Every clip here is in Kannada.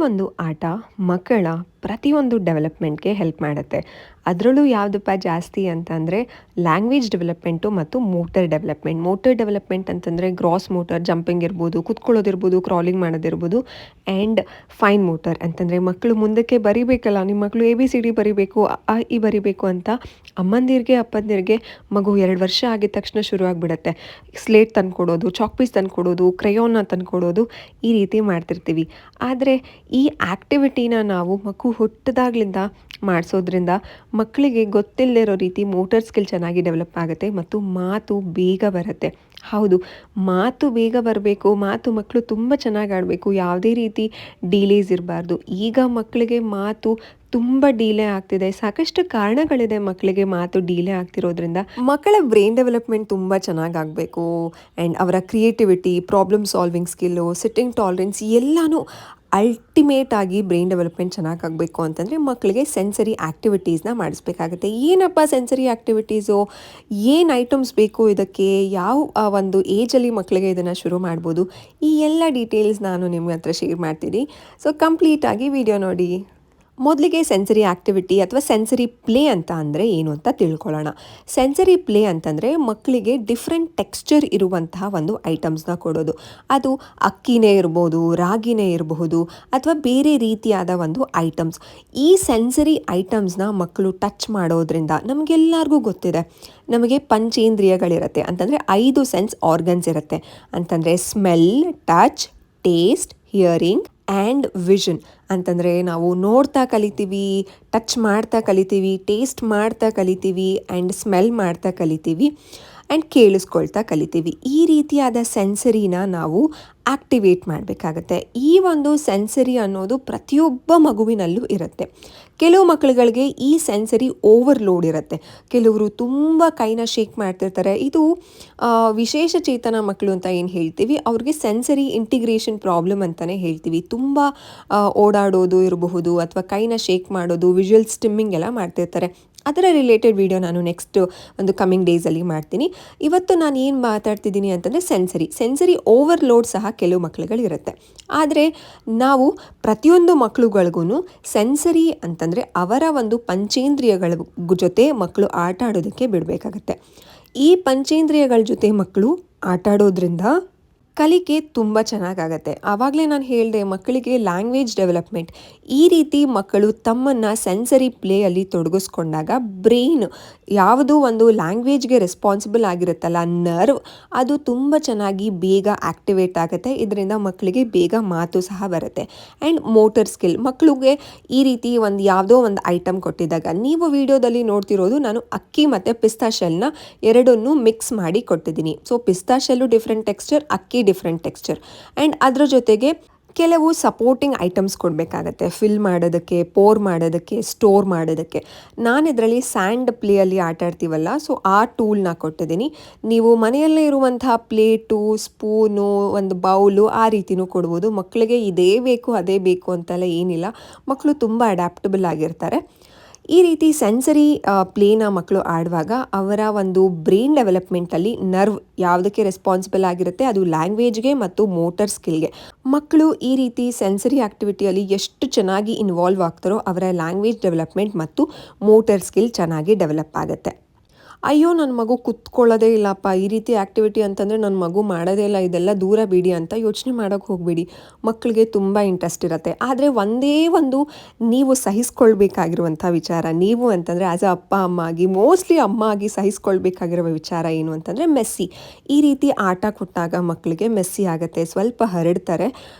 ಒಂದು ಆಟ ಮಕ್ಕಳ ಪ್ರತಿಯೊಂದು ಡೆವಲಪ್ಮೆಂಟ್ಗೆ ಹೆಲ್ಪ್ ಮಾಡುತ್ತೆ. ಅದರಲ್ಲೂ ಯಾವುದಪ್ಪ ಜಾಸ್ತಿ ಅಂತಂದರೆ ಲ್ಯಾಂಗ್ವೇಜ್ ಡೆವಲಪ್ಮೆಂಟು ಮತ್ತು ಮೋಟರ್ ಡೆವಲಪ್ಮೆಂಟ್ ಅಂತಂದರೆ ಗ್ರಾಸ್ ಮೋಟರ್ ಜಂಪಿಂಗ್ ಇರ್ಬೋದು, ಕುತ್ಕೊಳ್ಳೋದಿರ್ಬೋದು, ಕ್ರಾಲಿಂಗ್ ಮಾಡೋದಿರ್ಬೋದು. ಆ್ಯಂಡ್ ಫೈನ್ ಮೋಟರ್ ಅಂತಂದರೆ ಮಕ್ಕಳು ಮುಂದಕ್ಕೆ ಬರಿಬೇಕಲ್ಲ, ನಿಮ್ಮ ಮಕ್ಕಳು ABCD ಬರಿಬೇಕು, ಅ ಆ ಇ ಬರಿಬೇಕು ಅಂತ ಅಮ್ಮಂದಿರಿಗೆ ಅಪ್ಪಂದಿರಿಗೆ ಮಗು 2 ವರ್ಷ ಆಗಿದ ತಕ್ಷಣ ಶುರುವಾಗ್ಬಿಡತ್ತೆ. ಸ್ಲೇಟ್ ತಂದುಕೊಡೋದು, ಚಾಕ್ ಪೀಸ್ ತಂದುಕೊಡೋದು, ಕ್ರಯೋನ್ನ ತಂದುಕೊಡೋದು, ಈ ರೀತಿ ಮಾಡ್ತಿರ್ತೀವಿ. ಆದರೆ ಈ ಆ್ಯಕ್ಟಿವಿಟಿನ ನಾವು ಮಗು ಹುಟ್ಟಿದಾಗ್ಲಿಂದ ಮಾಡಿಸೋದ್ರಿಂದ ಮಕ್ಕಳಿಗೆ ಗೊತ್ತಿಲ್ಲದೆ ಇರೋ ರೀತಿ ಮೋಟರ್ ಸ್ಕಿಲ್ ಚೆನ್ನಾಗಿ ಡೆವಲಪ್ ಆಗುತ್ತೆ ಮತ್ತು ಮಾತು ಬೇಗ ಬರುತ್ತೆ. ಹೌದು, ಮಾತು ಬೇಗ ಬರಬೇಕು, ಮಾತು ಮಕ್ಕಳು ತುಂಬ ಚೆನ್ನಾಗಿ ಆಡಬೇಕು, ಯಾವುದೇ ರೀತಿ ಡಿಲೇಸ್ ಇರಬಾರ್ದು. ಈಗ ಮಕ್ಕಳಿಗೆ ಮಾತು ತುಂಬ ಡಿಲೇ ಆಗ್ತಿದೆ. ಸಾಕಷ್ಟು ಕಾರಣಗಳಿದೆ ಮಕ್ಕಳಿಗೆ ಮಾತು ಡಿಲೇ ಆಗ್ತಿರೋದ್ರಿಂದ. ಮಕ್ಕಳ ಬ್ರೈನ್ ಡೆವಲಪ್ಮೆಂಟ್ ತುಂಬ ಚೆನ್ನಾಗಿ ಆಗಬೇಕು. ಆ್ಯಂಡ್ ಅವರ creativity, problem solving skill, sitting tolerance ಎಲ್ಲನೂ ಅಲ್ಟಿಮೇಟ್ ಆಗಿ ಬ್ರೈನ್ ಡೆವಲಪ್ಮೆಂಟ್ ಚೆನ್ನಾಗಿ ಆಗಬೇಕು ಅಂತಂದರೆ ಮಕ್ಕಳಿಗೆ ಸೆನ್ಸರಿ ಆ್ಯಕ್ಟಿವಿಟೀಸ್ನ ಮಾಡಿಸ್ಬೇಕಾಗುತ್ತೆ. ಏನಪ್ಪ ಸೆನ್ಸರಿ ಆ್ಯಕ್ಟಿವಿಟೀಸು, ಏನು ಐಟಮ್ಸ್ ಬೇಕು ಇದಕ್ಕೆ, ಯಾವ ಒಂದು ಏಜಲ್ಲಿ ಮಕ್ಕಳಿಗೆ ಇದನ್ನು ಶುರು ಮಾಡ್ಬೋದು, ಈ ಎಲ್ಲ ಡೀಟೇಲ್ಸ್ ನಾನು ನಿಮ್ಮ ಹತ್ರ ಶೇರ್ ಮಾಡ್ತೀನಿ. ಸೊ ಕಂಪ್ಲೀಟಾಗಿ ವಿಡಿಯೋ ನೋಡಿ. ಮೊದಲಿಗೆ ಸೆನ್ಸರಿ ಆ್ಯಕ್ಟಿವಿಟಿ ಅಥವಾ ಸೆನ್ಸರಿ ಪ್ಲೇ ಅಂತ ಅಂದರೆ ಏನು ಅಂತ ತಿಳ್ಕೊಳ್ಳೋಣ. ಸೆನ್ಸರಿ ಪ್ಲೇ ಅಂತಂದರೆ ಮಕ್ಕಳಿಗೆ ಡಿಫ್ರೆಂಟ್ ಟೆಕ್ಸ್ಚರ್ ಇರುವಂತಹ ಒಂದು ಐಟಮ್ಸ್ನ ಕೊಡೋದು. ಅದು ಅಕ್ಕಿನೇ ಇರ್ಬೋದು, ರಾಗಿನೇ ಇರಬಹುದು, ಅಥವಾ ಬೇರೆ ರೀತಿಯಾದ ಒಂದು ಐಟಮ್ಸ್. ಈ ಸೆನ್ಸರಿ ಐಟಮ್ಸ್ನ ಮಕ್ಕಳು ಟಚ್ ಮಾಡೋದ್ರಿಂದ ನಮಗೆಲ್ಲರಿಗೂ ಗೊತ್ತಿದೆ, ನಮಗೆ ಪಂಚೇಂದ್ರಿಯಗಳಿರುತ್ತೆ ಅಂತಂದರೆ 5 ಸೆನ್ಸ್ ಆರ್ಗನ್ಸ್ ಇರುತ್ತೆ ಅಂತಂದರೆ smell, touch, taste, hearing and vision. ಅಂತಂದರೆ ನಾವು ನೋಡ್ತಾ ಕಲಿತೀವಿ, ಟಚ್ ಮಾಡ್ತಾ ಕಲಿತೀವಿ, ಟೇಸ್ಟ್ ಮಾಡ್ತಾ ಕಲಿತೀವಿ, ಆ್ಯಂಡ್ ಸ್ಮೆಲ್ ಮಾಡ್ತಾ ಕಲಿತೀವಿ, ಆ್ಯಂಡ್ ಕೇಳಿಸ್ಕೊಳ್ತಾ ಕಲಿತೀವಿ. ಈ ರೀತಿಯಾದ ಸೆನ್ಸರಿನ ನಾವು ಆ್ಯಕ್ಟಿವೇಟ್ ಮಾಡಬೇಕಾಗತ್ತೆ. ಈ ಒಂದು ಸೆನ್ಸರಿ ಅನ್ನೋದು ಪ್ರತಿಯೊಬ್ಬ ಮಗುವಿನಲ್ಲೂ ಇರುತ್ತೆ. ಕೆಲವು ಮಕ್ಕಳುಗಳಿಗೆ ಈ ಸೆನ್ಸರಿ ಓವರ್ಲೋಡ್ ಇರುತ್ತೆ. ಕೆಲವರು ತುಂಬ ಕೈನ ಶೇಕ್ ಮಾಡ್ತಿರ್ತಾರೆ. ಇದು ವಿಶೇಷ ಚೇತನ ಮಕ್ಕಳು ಅಂತ ಏನು ಹೇಳ್ತೀವಿ, ಅವ್ರಿಗೆ ಸೆನ್ಸರಿ ಇಂಟಿಗ್ರೇಷನ್ ಪ್ರಾಬ್ಲಮ್ ಅಂತಲೇ ಹೇಳ್ತೀವಿ. ತುಂಬ ಓಡಾಡೋದು ಇರಬಹುದು, ಅಥವಾ ಕೈನ ಶೇಕ್ ಮಾಡೋದು, ವಿಜುವಲ್ ಸ್ಟಿಮ್ಮಿಂಗ್ ಎಲ್ಲ ಮಾಡ್ತಿರ್ತಾರೆ. ಅದರ ರಿಲೇಟೆಡ್ ವಿಡಿಯೋ ನಾನು ನೆಕ್ಸ್ಟ್ ಒಂದು ಕಮ್ಮಿಂಗ್ ಡೇಸಲ್ಲಿ ಮಾಡ್ತೀನಿ. ಇವತ್ತು ನಾನು ಏನು ಮಾತಾಡ್ತಿದ್ದೀನಿ ಅಂತಂದರೆ ಸೆನ್ಸರಿ ಓವರ್ಲೋಡ್ ಸಹ ಕೆಲವು ಮಕ್ಕಳುಗಳಿರುತ್ತೆ. ಆದರೆ ನಾವು ಪ್ರತಿಯೊಂದು ಮಕ್ಕಳುಗಳಿಗೂ ಸೆನ್ಸರಿ ಅಂತಂದರೆ ಅವರ ಒಂದು ಪಂಚೇಂದ್ರಿಯಗಳ ಜೊತೆ ಮಕ್ಕಳು ಆಟ ಆಡೋದಕ್ಕೆ ಬಿಡಬೇಕಾಗತ್ತೆ. ಈ ಪಂಚೇಂದ್ರಿಯಗಳ ಜೊತೆ ಮಕ್ಕಳು ಆಟ ಆಡೋದ್ರಿಂದ ಕಲಿಕೆ ತುಂಬ ಚೆನ್ನಾಗಾಗತ್ತೆ. ಆವಾಗಲೇ ನಾನು ಹೇಳಿದೆ, ಮಕ್ಕಳಿಗೆ ಲ್ಯಾಂಗ್ವೇಜ್ ಡೆವಲಪ್ಮೆಂಟ್. ಈ ರೀತಿ ಮಕ್ಕಳು ತಮ್ಮನ್ನು ಸೆನ್ಸರಿ ಪ್ಲೇಯಲ್ಲಿ ತೊಡಗಿಸ್ಕೊಂಡಾಗ ಬ್ರೈನ್ ಯಾವುದೋ ಒಂದು ಲ್ಯಾಂಗ್ವೇಜ್ಗೆ ರೆಸ್ಪಾನ್ಸಿಬಲ್ ಆಗಿರುತ್ತಲ್ಲ, ನರ್ವ್, ಅದು ತುಂಬ ಚೆನ್ನಾಗಿ ಬೇಗ ಆ್ಯಕ್ಟಿವೇಟ್ ಆಗುತ್ತೆ. ಇದರಿಂದ ಮಕ್ಕಳಿಗೆ ಬೇಗ ಮಾತು ಸಹ ಬರುತ್ತೆ. ಆ್ಯಂಡ್ ಮೋಟರ್ ಸ್ಕಿಲ್, ಮಕ್ಕಳಿಗೆ ಈ ರೀತಿ ಒಂದು ಯಾವುದೋ ಒಂದು ಐಟಮ್ ಕೊಟ್ಟಿದ್ದಾಗ, ನೀವು ವಿಡಿಯೋದಲ್ಲಿ ನೋಡ್ತಿರೋದು ನಾನು ಅಕ್ಕಿ ಮತ್ತು ಪಿಸ್ತಾ ಶೆಲ್ನ ಎರಡನ್ನೂ ಮಿಕ್ಸ್ ಮಾಡಿ ಕೊಟ್ಟಿದ್ದೀನಿ. ಸೊ ಪಿಸ್ತಾ ಶೆಲ್ಲು ಡಿಫ್ರೆಂಟ್ ಟೆಕ್ಸ್ಚರ್, ಅಕ್ಕಿ ಡಿಫ್ರೆಂಟ್ ಟೆಕ್ಸ್ಚರ್. ಆ್ಯಂಡ್ ಅದರ ಜೊತೆಗೆ ಕೆಲವು ಸಪೋರ್ಟಿಂಗ್ ಐಟಮ್ಸ್ ಕೊಡಬೇಕಾಗತ್ತೆ, ಫಿಲ್ ಮಾಡೋದಕ್ಕೆ, ಪೋರ್ ಮಾಡೋದಕ್ಕೆ, ಸ್ಟೋರ್ ಮಾಡೋದಕ್ಕೆ. ನಾನು ಇದರಲ್ಲಿ ಸ್ಯಾಂಡ್ ಪ್ಲೇಯಲ್ಲಿ ಆಟ ಆಡ್ತೀವಲ್ಲ, ಸೊ ಆ ಟೂಲ್ನ ಕೊಟ್ಟಿದ್ದೀನಿ. ನೀವು ಮನೆಯಲ್ಲೇ ಇರುವಂತಹ ಪ್ಲೇಟು, ಸ್ಪೂನು, ಒಂದು ಬೌಲು, ಆ ರೀತಿನೂ ಕೊಡ್ಬೋದು. ಮಕ್ಕಳಿಗೆ ಇದೇ ಬೇಕು ಅದೇ ಬೇಕು ಅಂತೆಲ್ಲ ಏನಿಲ್ಲ, ಮಕ್ಕಳು ತುಂಬ ಅಡ್ಯಾಪ್ಟಬಲ್ ಆಗಿರ್ತಾರೆ. ಈ ರೀತಿ ಸೆನ್ಸರಿ ಪ್ಲೇನ ಮಕ್ಕಳು ಆಡುವಾಗ ಅವರ ಒಂದು ಬ್ರೈನ್ ಡೆವಲಪ್ಮೆಂಟಲ್ಲಿ ನರ್ವ್ ಯಾವುದಕ್ಕೆ ರೆಸ್ಪಾನ್ಸಿಬಲ್ ಆಗಿರುತ್ತೆ, ಅದು ಲ್ಯಾಂಗ್ವೇಜ್ಗೆ ಮತ್ತು ಮೋಟರ್ ಸ್ಕಿಲ್ಗೆ. ಮಕ್ಕಳು ಈ ರೀತಿ ಸೆನ್ಸರಿ ಆ್ಯಕ್ಟಿವಿಟಿಯಲ್ಲಿ ಎಷ್ಟು ಚೆನ್ನಾಗಿ ಇನ್ವಾಲ್ವ್ ಆಗ್ತಾರೋ ಅವರ ಲ್ಯಾಂಗ್ವೇಜ್ ಡೆವಲಪ್ಮೆಂಟ್ ಮತ್ತು ಮೋಟರ್ ಸ್ಕಿಲ್ ಚೆನ್ನಾಗಿ ಡೆವಲಪ್ ಆಗುತ್ತೆ. ಅಯ್ಯೋ, ನನ್ನ ಮಗು ಕುತ್ಕೊಳ್ಳೋದೇ ಇಲ್ಲಪ್ಪ, ಈ ರೀತಿ ಆ್ಯಕ್ಟಿವಿಟಿ ಅಂತಂದರೆ ನನ್ನ ಮಗು ಮಾಡೋದೇ ಇಲ್ಲ, ಇದೆಲ್ಲ ದೂರ ಬಿಡಿ ಅಂತ ಯೋಚನೆ ಮಾಡೋಕ್ಕೆ ಹೋಗಬೇಡಿ. ಮಕ್ಕಳಿಗೆ ತುಂಬ ಇಂಟ್ರೆಸ್ಟ್ ಇರುತ್ತೆ. ಆದರೆ ಒಂದೇ ಒಂದು ನೀವು ಸಹಿಸ್ಕೊಳ್ಬೇಕಾಗಿರುವಂಥ ವಿಚಾರ, ನೀವು ಅಂತಂದರೆ ಆ್ಯಸ್ ಅ ಅಪ್ಪ ಅಮ್ಮ ಆಗಿ, ಮೋಸ್ಟ್ಲಿ ಅಮ್ಮ ಆಗಿ ಸಹಿಸ್ಕೊಳ್ಬೇಕಾಗಿರುವ ವಿಚಾರ ಏನು ಅಂತಂದರೆ ಮೆಸ್ಸಿ. ಈ ರೀತಿ ಆಟ ಕೊಟ್ಟಾಗ ಮಕ್ಕಳಿಗೆ ಮೆಸ್ಸಿ ಆಗುತ್ತೆ, ಸ್ವಲ್ಪ ಹರಡ್ತಾರೆ.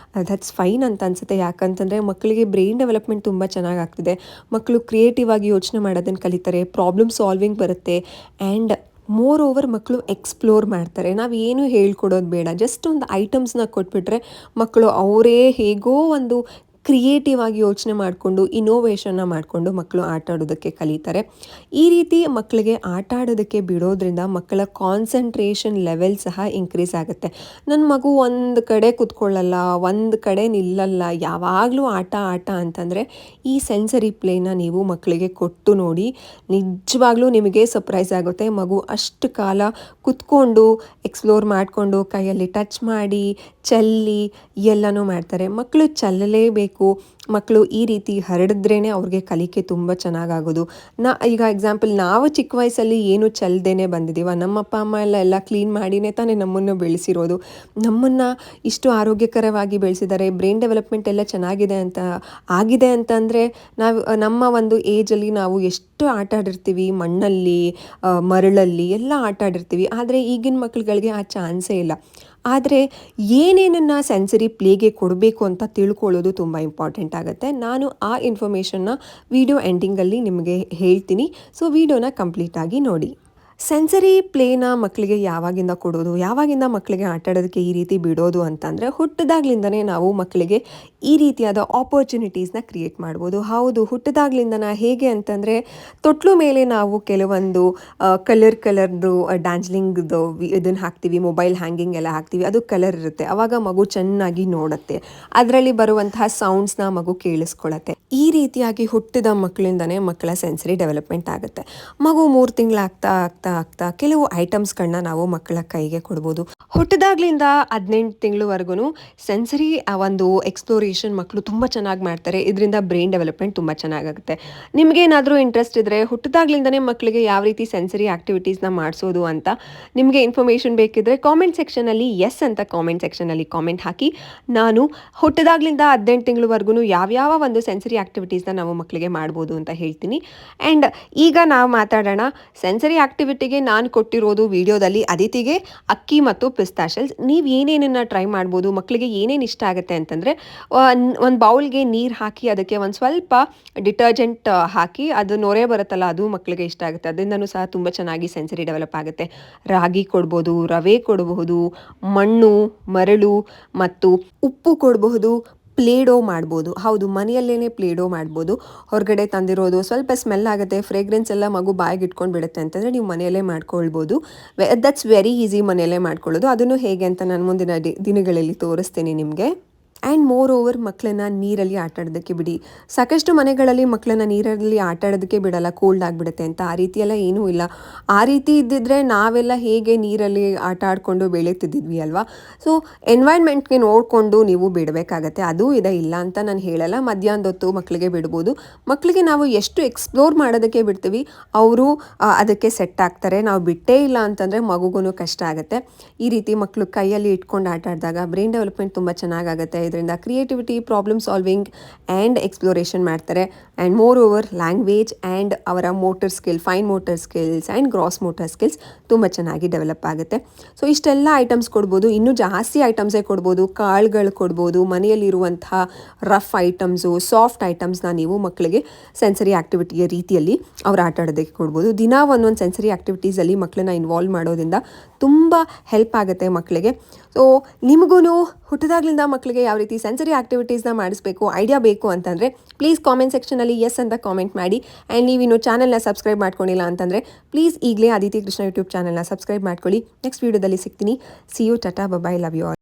ದಟ್ಸ್ ಫೈನ್ ಅಂತ ಅನಿಸುತ್ತೆ. ಯಾಕಂತಂದರೆ ಮಕ್ಕಳಿಗೆ ಬ್ರೈನ್ ಡೆವಲಪ್ಮೆಂಟ್ ತುಂಬ ಚೆನ್ನಾಗಾಗ್ತಿದೆ. ಮಕ್ಕಳು ಕ್ರಿಯೇಟಿವ್ ಆಗಿ ಯೋಚನೆ ಮಾಡೋದನ್ನು ಕಲಿತಾರೆ, ಪ್ರಾಬ್ಲಮ್ ಸಾಲ್ವಿಂಗ್ ಬರುತ್ತೆ. ಆ್ಯಂಡ್ ಮೋರ್ ಓವರ್ ಮಕ್ಕಳು ಎಕ್ಸ್ಪ್ಲೋರ್ ಮಾಡ್ತಾರೆ. ನಾವು ಏನು ಹೇಳ್ಕೊಡೋದು ಬೇಡ, ಜಸ್ಟ್ ಒಂದು ಐಟಮ್ಸ್ನ ಕೊಟ್ಬಿಟ್ರೆ ಮಕ್ಕಳು ಅವರೇ ಹೇಗೋ ಒಂದು ಕ್ರಿಯೇಟಿವ್ ಆಗಿ ಯೋಚನೆ ಮಾಡಿಕೊಂಡು ಇನೋವೇಷನ್ನ ಮಾಡಿಕೊಂಡು ಮಕ್ಕಳು ಆಟ ಆಡೋದಕ್ಕೆ ಕಲಿತಾರೆ. ಈ ರೀತಿ ಮಕ್ಕಳಿಗೆ ಆಟ ಆಡೋದಕ್ಕೆ ಬಿಡೋದ್ರಿಂದ ಮಕ್ಕಳ ಕಾನ್ಸಂಟ್ರೇಷನ್ ಲೆವೆಲ್ ಸಹ ಇನ್ಕ್ರೀಸ್ ಆಗುತ್ತೆ. ನನ್ನ ಮಗು ಒಂದು ಕಡೆ ಕೂತ್ಕೊಳ್ಳಲ್ಲ, ಒಂದು ಕಡೆ ನಿಲ್ಲಲ್ಲ, ಯಾವಾಗಲೂ ಆಟ ಅಂತಂದರೆ ಈ ಸೆನ್ಸರಿ ಪ್ಲೇನ ನೀವು ಮಕ್ಕಳಿಗೆ ಕೊಟ್ಟು ನೋಡಿ, ನಿಜವಾಗ್ಲೂ ನಿಮಗೆ ಸರ್ಪ್ರೈಸ್ ಆಗುತ್ತೆ. ಮಗು ಅಷ್ಟು ಕಾಲ ಕೂತ್ಕೊಂಡು ಎಕ್ಸ್ಪ್ಲೋರ್ ಮಾಡಿಕೊಂಡು ಕೈಯಲ್ಲಿ ಟಚ್ ಮಾಡಿ ಚೆಲ್ಲಿ ಎಲ್ಲನೂ ಮಾಡ್ತಾರೆ. ಮಕ್ಕಳು ಚೆಲ್ಲಲೇಬೇಕು, ಮಾಡಬೇಕು, ಮಕ್ಕಳು ಈ ರೀತಿ ಹರಡಿದ್ರೇ ಅವ್ರಿಗೆ ಕಲಿಕೆ ತುಂಬ ಚೆನ್ನಾಗಾಗೋದು. ಈಗ ಎಕ್ಸಾಂಪಲ್ ನಾವು ಚಿಕ್ಕ ವಯಸ್ಸಲ್ಲಿ ಏನು ಚೆಲ್ಲದೇನೆ ಬಂದಿದ್ದೀವ, ನಮ್ಮ ಅಪ್ಪ ಅಮ್ಮ ಎಲ್ಲ ಕ್ಲೀನ್ ಮಾಡಿನೇ ತಾನೇ ನಮ್ಮನ್ನು ಬೆಳೆಸಿರೋದು. ನಮ್ಮನ್ನು ಇಷ್ಟು ಆರೋಗ್ಯಕರವಾಗಿ ಬೆಳೆಸಿದ್ದಾರೆ, ಬ್ರೈನ್ ಡೆವಲಪ್ಮೆಂಟ್ ಎಲ್ಲ ಚೆನ್ನಾಗಿದೆ ಆಗಿದೆ ಅಂತಂದರೆ ನಮ್ಮ ಒಂದು ಏಜಲ್ಲಿ ನಾವು ಎಷ್ಟು ಆಟ ಆಡಿರ್ತೀವಿ, ಮಣ್ಣಲ್ಲಿ ಮರಳಲ್ಲಿ ಎಲ್ಲ ಆಟ ಆಡಿರ್ತೀವಿ. ಆದರೆ ಈಗಿನ ಮಕ್ಕಳುಗಳಿಗೆ ಆ ಚಾನ್ಸೇ ಇಲ್ಲ. ಆದರೆ ಏನೇನನ್ನು ಸೆನ್ಸರಿ ಪ್ಲೇಗೆ ಕೊಡಬೇಕು ಅಂತ ತಿಳ್ಕೊಳ್ಳೋದು ತುಂಬ ಇಂಪಾರ್ಟೆಂಟ್ ಆಗುತ್ತೆ. ನಾನು ಆ ಇನ್ಫಾರ್ಮೇಷನ್ನ ವಿಡಿಯೋ ಎಂಡಿಂಗಲ್ಲಿ ನಿಮಗೆ ಹೇಳ್ತೀನಿ. ಸೊ ವಿಡಿಯೋನ ಕಂಪ್ಲೀಟಾಗಿ ನೋಡಿ. ಸೆನ್ಸರಿ ಪ್ಲೇನ ಮಕ್ಕಳಿಗೆ ಯಾವಾಗಿಂದ ಕೊಡೋದು, ಯಾವಾಗಿಂದ ಮಕ್ಕಳಿಗೆ ಆಟ ಆಡೋದಕ್ಕೆ ಈ ರೀತಿ ಬಿಡೋದು ಅಂತಂದರೆ, ಹುಟ್ಟಿದಾಗ್ಲಿಂದನೇ ನಾವು ಮಕ್ಕಳಿಗೆ ಈ ರೀತಿಯಾದ ಆಪರ್ಚುನಿಟೀಸ್ನ ಕ್ರಿಯೇಟ್ ಮಾಡ್ಬೋದು. ಹೌದು, ಹುಟ್ಟಿದಾಗ್ಲಿಂದನ ಹೇಗೆ ಅಂತಂದರೆ, ತೊಟ್ಲು ಮೇಲೆ ನಾವು ಕೆಲವೊಂದು ಕಲರ್ದು ಡ್ಯಾನ್ಸ್ಲಿಂಗ್ದು ಇದನ್ನು ಹಾಕ್ತೀವಿ, ಮೊಬೈಲ್ ಹ್ಯಾಂಗಿಂಗ್ ಎಲ್ಲ ಹಾಕ್ತೀವಿ, ಅದು ಕಲರ್ ಇರುತ್ತೆ. ಆವಾಗ ಮಗು ಚೆನ್ನಾಗಿ ನೋಡುತ್ತೆ, ಅದರಲ್ಲಿ ಬರುವಂತಹ ಸೌಂಡ್ಸ್ನ ಮಗು ಕೇಳಿಸ್ಕೊಳತ್ತೆ. ಈ ರೀತಿಯಾಗಿ ಹುಟ್ಟಿದ ಮಕ್ಕಳಿಂದನೇ ಮಕ್ಕಳ ಸೆನ್ಸರಿ ಡೆವಲಪ್ಮೆಂಟ್ ಆಗುತ್ತೆ. ಮಗು 3 ತಿಂಗಳಾಗ್ತಾ ಆಗ್ತಾ ಕೆಲವು ಐಟಮ್ಸ್ಗಳನ್ನ ನಾವು ಮಕ್ಕಳ ಕೈಗೆ ಕೊಡ್ಬೋದು. ಹುಟ್ಟಿದಾಗ್ಲಿಂದ 18 ತಿಂಗಳವರೆಗೂ ಸೆನ್ಸರಿ ಒಂದು ಎಕ್ಸ್ಪ್ಲೋರೇಷನ್ ಮಕ್ಕಳು ತುಂಬ ಚೆನ್ನಾಗಿ ಮಾಡ್ತಾರೆ. ಇದರಿಂದ ಬ್ರೈನ್ ಡೆವಲಪ್ಮೆಂಟ್ ತುಂಬ ಚೆನ್ನಾಗಾಗುತ್ತೆ. ನಿಮಗೇನಾದರೂ ಇಂಟ್ರೆಸ್ಟ್ ಇದ್ದರೆ, ಹುಟ್ಟಿದಾಗ್ಲಿಂದನೇ ಮಕ್ಕಳಿಗೆ ಯಾವ ರೀತಿ ಸೆನ್ಸರಿ ಆ್ಯಕ್ಟಿವಿಟೀಸ್ನ ಮಾಡಿಸೋದು ಅಂತ ನಿಮಗೆ ಇನ್ಫಾರ್ಮೇಷನ್ ಬೇಕಿದ್ರೆ ಕಾಮೆಂಟ್ ಸೆಕ್ಷನಲ್ಲಿ ಎಸ್ ಅಂತ ಕಾಮೆಂಟ್ ಸೆಕ್ಷನಲ್ಲಿ ಕಾಮೆಂಟ್ ಹಾಕಿ. ನಾನು ಹುಟ್ಟಿದಾಗ್ಲಿಂದ 18 ತಿಂಗಳವರೆಗೂ ಯಾವ್ಯಾವ ಒಂದು ಸೆನ್ಸರಿ ಆ್ಯಕ್ಟಿವಿಟೀಸ್ನ ನಾವು ಮಕ್ಕಳಿಗೆ ಮಾಡ್ಬೋದು ಅಂತ ಹೇಳ್ತೀನಿ. ಆ್ಯಂಡ್ ಈಗ ನಾವು ಮಾತಾಡೋಣ ಸೆನ್ಸರಿ ಆ್ಯಕ್ಟಿವಿಟಿಗೆ ನಾನು ಕೊಟ್ಟಿರೋದು ವಿಡಿಯೋದಲ್ಲಿ ಅದಿತಿಗೆ ಅಕ್ಕಿ ಮತ್ತು ಪಿಸ್ತಾಷಲ್ಸ್. ನೀವು ಏನೇನನ್ನು ಟ್ರೈ ಮಾಡ್ಬೋದು, ಮಕ್ಕಳಿಗೆ ಏನೇನು ಇಷ್ಟ ಆಗುತ್ತೆ ಅಂತಂದರೆ, ಒಂದು ಬೌಲ್ಗೆ ನೀರು ಹಾಕಿ ಅದಕ್ಕೆ ಒಂದು ಸ್ವಲ್ಪ ಡಿಟರ್ಜೆಂಟ್ ಹಾಕಿ ಅದು ನೊರೆ ಬರುತ್ತಲ್ಲ, ಅದು ಮಕ್ಕಳಿಗೆ ಇಷ್ಟ ಆಗುತ್ತೆ. ಅದರಿಂದನೂ ಸಹ ತುಂಬ ಚೆನ್ನಾಗಿ ಸೆನ್ಸರಿ ಡೆವಲಪ್ ಆಗುತ್ತೆ. ರಾಗಿ ಕೊಡ್ಬೋದು, ರವೆ ಕೊಡಬಹುದು, ಮಣ್ಣು, ಮರಳು ಮತ್ತು ಉಪ್ಪು ಕೊಡಬಹುದು. ಪ್ಲೇಡೋ ಮಾಡ್ಬೋದು. ಹೌದು, ಮನೆಯಲ್ಲೇ ಪ್ಲೇಡೋ ಮಾಡ್ಬೋದು. ಹೊರಗಡೆ ತಂದಿರೋದು ಸ್ವಲ್ಪ ಸ್ಮೆಲ್ ಆಗುತ್ತೆ, ಫ್ರೇಗ್ರೆನ್ಸ್ ಎಲ್ಲ ಮಗು ಬಾಯಿಗೆ ಇಟ್ಕೊಂಡು ಬಿಡುತ್ತೆ ಅಂತಂದರೆ ನೀವು ಮನೆಯಲ್ಲೇ ಮಾಡ್ಕೊಳ್ಬೋದು. ದಟ್ಸ್ ವೆರಿ ಈಸಿ ಮನೆಯಲ್ಲೇ ಮಾಡ್ಕೊಳ್ಳೋದು. ಅದನ್ನು ಹೇಗೆ ಅಂತ ನಾನು ಮುಂದಿನ ದಿನಗಳಲ್ಲಿ ತೋರಿಸ್ತೀನಿ ನಿಮಗೆ. ಆ್ಯಂಡ್ ಮೋರ್ ಓವರ್, ಮಕ್ಕಳನ್ನ ನೀರಲ್ಲಿ ಆಟ ಆಡೋದಕ್ಕೆ ಬಿಡಿ. ಸಾಕಷ್ಟು ಮನೆಗಳಲ್ಲಿ ಮಕ್ಕಳನ್ನ ನೀರಲ್ಲಿ ಆಟ ಆಡೋದಕ್ಕೆ ಬಿಡಲ್ಲ, ಕೋಲ್ಡ್ ಆಗಿಬಿಡುತ್ತೆ ಅಂತ. ಆ ರೀತಿಯೆಲ್ಲ ಏನೂ ಇಲ್ಲ. ಆ ರೀತಿ ಇದ್ದಿದ್ರೆ ನಾವೆಲ್ಲ ಹೇಗೆ ನೀರಲ್ಲಿ ಆಟ ಆಡಿಕೊಂಡು ಬೆಳೀತಿದ್ವಿ ಅಲ್ವಾ. ಸೊ ಎನ್ವೈರ್ನ್ಮೆಂಟ್ಗೆ ನೋಡಿಕೊಂಡು ನೀವು ಬಿಡಬೇಕಾಗತ್ತೆ. ಅದೂ ಇದೆ, ಇಲ್ಲ ಅಂತ ನಾನು ಹೇಳಲ್ಲ. ಮಧ್ಯಾಹ್ನದ ಹೊತ್ತು ಮಕ್ಕಳಿಗೆ ಬಿಡ್ಬೋದು. ಮಕ್ಕಳಿಗೆ ನಾವು ಎಷ್ಟು ಎಕ್ಸ್ಪ್ಲೋರ್ ಮಾಡೋದಕ್ಕೆ ಬಿಡ್ತೀವಿ, ಅವರು ಅದಕ್ಕೆ ಸೆಟ್ ಆಗ್ತಾರೆ. ನಾವು ಬಿಟ್ಟೇ ಇಲ್ಲ ಅಂತಂದರೆ ಮಗುಗೂ ಕಷ್ಟ ಆಗುತ್ತೆ. ಈ ರೀತಿ ಮಕ್ಕಳು ಕೈಯಲ್ಲಿ ಇಟ್ಕೊಂಡು ಆಟ ಆಡಿದಾಗ ಬ್ರೈನ್ ಡೆವಲಪ್ಮೆಂಟ್ ತುಂಬ ಚೆನ್ನಾಗಾಗುತ್ತೆ. ಇದರಿಂದ creativity, problem solving and exploration ಮಾಡ್ತಾರೆ. And moreover language and ಅವರ motor skill, fine motor skills and gross motor skills ತುಂಬ ಚೆನ್ನಾಗಿ ಡೆವಲಪ್ ಆಗುತ್ತೆ. ಸೊ ಇಷ್ಟೆಲ್ಲ ಐಟಮ್ಸ್ ಕೊಡ್ಬೋದು. ಇನ್ನೂ ಜಾಸ್ತಿ ಐಟಮ್ಸೇ ಕೊಡ್ಬೋದು. ಕಾಳುಗಳು ಕೊಡ್ಬೋದು. ಮನೆಯಲ್ಲಿರುವಂಥ ರಫ್ ಐಟಮ್ಸು, ಸಾಫ್ಟ್ ಐಟಮ್ಸ್ನ ನೀವು ಮಕ್ಕಳಿಗೆ ಸೆನ್ಸರಿ ಆ್ಯಕ್ಟಿವಿಟಿಯ ರೀತಿಯಲ್ಲಿ ಅವ್ರು ಆಟ ಆಡೋದಕ್ಕೆ ಕೊಡ್ಬೋದು. ದಿನ ಒಂದೊಂದು ಸೆನ್ಸರಿ ಆ್ಯಕ್ಟಿವಿಟೀಸಲ್ಲಿ ಮಕ್ಕಳನ್ನ ಇನ್ವಾಲ್ವ್ ಮಾಡೋದ್ರಿಂದ ತುಂಬ ಹೆಲ್ಪ್ ಆಗುತ್ತೆ ಮಕ್ಕಳಿಗೆ. ಸೊ ನಿಮಗೂ ಹುಟ್ಟಿದಾಗ್ಲಿಂದ ಮಕ್ಕಳಿಗೆ ಯಾವ ರೀತಿ ಸೆನ್ಸರಿ ಆ್ಯಕ್ಟಿವಿಟೀಸ್ನ ಮಾಡಿಸ್ಬೇಕು ಐಡಿಯಾ ಬೇಕು ಅಂತಂದರೆ ಪ್ಲೀಸ್ ಕಾಮೆಂಟ್ ಸೆಕ್ಷನಲ್ಲಿ ಎಸ್ ಅಂತ ಕಾಮೆಂಟ್ ಮಾಡಿ. ಆ್ಯಂಡ್ ನೀವಿನ್ನು ಚಾನಲ್ನ ಸಬ್ಸ್ಕ್ರೈಬ್ ಮಾಡ್ಕೊಂಡಿಲ್ಲ ಅಂತಂದರೆ ಪ್ಲೀಸ್ ಈಗಲೇ ಅದಿತಿ ಕೃಷ್ಣ ಯೂಟ್ಯೂಬ್ ಚಾನಲ್ನ ಸಬ್ಸ್ಕ್ರೈಬ್ ಮಾಡ್ಕೊಳ್ಳಿ. ನೆಕ್ಸ್ಟ್ ವೀಡಿಯೋದಲ್ಲಿ ಸಿಗ್ತೀನಿ. See you, tata, bye, love you all.